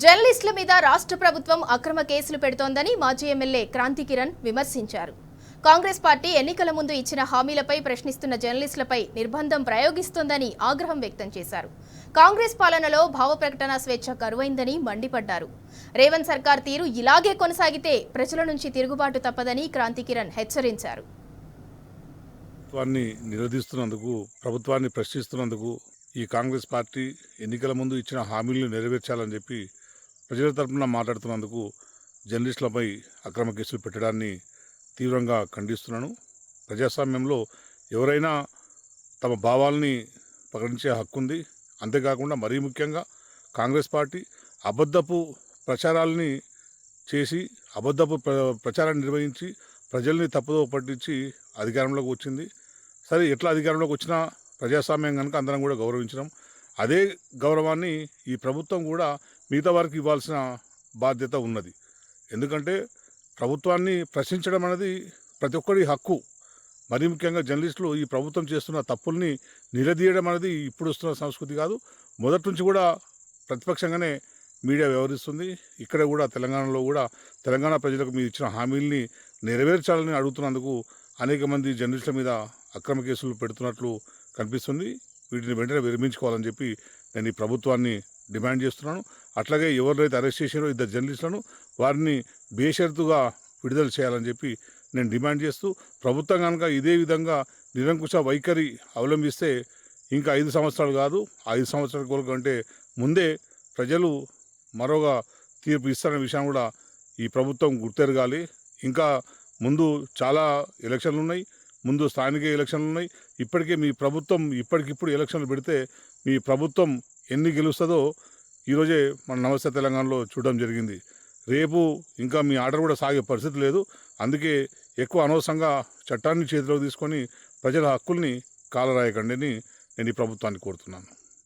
జర్నలిస్టుల మీద రాష్ట్ర ప్రభుత్వం అక్రమ కేసులు పెడుతోందని మాజీ ఎమ్మెల్యే క్రాంతి కిరణ్ విమర్శించారు. కాంగ్రెస్ పార్టీ ఎన్నికల ముందు ఇచ్చిన హామీలపై ప్రశ్నిస్తున్న జర్నలిస్టులపై నిర్బంధం ప్రయోగిస్తోందని ఆగ్రహం వ్యక్తం చేశారు. కాంగ్రెస్ పాలనలో భావ ప్రకటన స్వేచ్ఛ కరువైందని మండిపడ్డారు. రేవంత్ సర్కార్ తీరు ఇలాగే కొనసాగితే ప్రజల నుంచి తిరుగుబాటు తప్పదని క్రాంతి కిరణ్ హెచ్చరించారు. ప్రభుత్వాన్ని ప్రశ్నిస్తున్నందుకు ఈ కాంగ్రెస్ పార్టీ ఎన్నికల ముందు ఇచ్చిన హామీలను నెరవేర్చాలని చెప్పి ప్రజల తరపున మాట్లాడుతున్నందుకు జర్నలిస్టులపై అక్రమ కేసులు పెట్టడాన్ని తీవ్రంగా ఖండిస్తున్నాను. ప్రజాస్వామ్యంలో ఎవరైనా తమ భావాల్ని ప్రకటించే హక్కు ఉంది. అంతేకాకుండా మరీ ముఖ్యంగా కాంగ్రెస్ పార్టీ అబద్ధపు ప్రచారాలని చేసి అబద్ధపు ప్రచారాన్ని నిర్వహించి ప్రజల్ని తప్పుదో పట్టించి అధికారంలోకి వచ్చింది. సరే, ఎట్లా అధికారంలోకి వచ్చినా ప్రజాస్వామ్యం కనుక అందరం కూడా గౌరవించడం, అదే గౌరవాన్ని ఈ ప్రభుత్వం కూడా మిగతా వారికి ఇవ్వాల్సిన బాధ్యత ఉన్నది. ఎందుకంటే ప్రభుత్వాన్ని ప్రశ్నించడం అనేది ప్రతి ఒక్కరి హక్కు. మరీ ముఖ్యంగా జర్నలిస్టులు ఈ ప్రభుత్వం చేస్తున్న తప్పుల్ని నిలదీయడం అనేది ఇప్పుడు వస్తున్న సంస్కృతి కాదు. మొదటి నుంచి కూడా ప్రతిపక్షంగానే మీడియా వ్యవహరిస్తుంది. ఇక్కడ కూడా తెలంగాణలో కూడా తెలంగాణ ప్రజలకు మీరు ఇచ్చిన హామీల్ని నెరవేర్చాలని అడుగుతున్నందుకు అనేక మంది జర్నలిస్టుల మీద అక్రమ కేసులు పెడుతున్నట్లు కనిపిస్తుంది. వీటిని వెంటనే విరమించుకోవాలని చెప్పి నేను ఈ ప్రభుత్వాన్ని డిమాండ్ చేస్తున్నాను. అట్లాగే ఎవరైతే అరెస్ట్ చేశారో ఇద్దరు జర్నలిస్టులను వారిని బేషరతుగా విడుదల చేయాలని చెప్పి నేను డిమాండ్ చేస్తూ, ప్రభుత్వం కనుక ఇదే విధంగా నిరంకుశ వైఖరి అవలంబిస్తే ఇంకా 5 సంవత్సరాలు కాదు, 5 సంవత్సరాల కంటే ముందే ప్రజలు మరోగా తీర్పు ఇస్తారనే విషయం కూడా ఈ ప్రభుత్వం గుర్తెరగాలి. ఇంకా ముందు చాలా ఎలక్షన్లు ఉన్నాయి, ముందు స్థానిక ఎలక్షన్లు ఉన్నాయి. ఇప్పటికే మీ ప్రభుత్వం ఇప్పటికిప్పుడు ఎలక్షన్లు పెడితే మీ ప్రభుత్వం ఎన్ని గెలుస్తుందో ఈరోజే మన నమస్తే తెలంగాణలో చూడడం జరిగింది. రేపు ఇంకా మీ ఆర్డర్ కూడా సాగే పరిస్థితి లేదు. అందుకే ఎక్కువ అనవసరంగా చట్టాన్ని చేతిలోకి తీసుకొని ప్రజల హక్కుల్ని కాలరాయకండి అని నేను ఈ ప్రభుత్వాన్ని కోరుతున్నాను.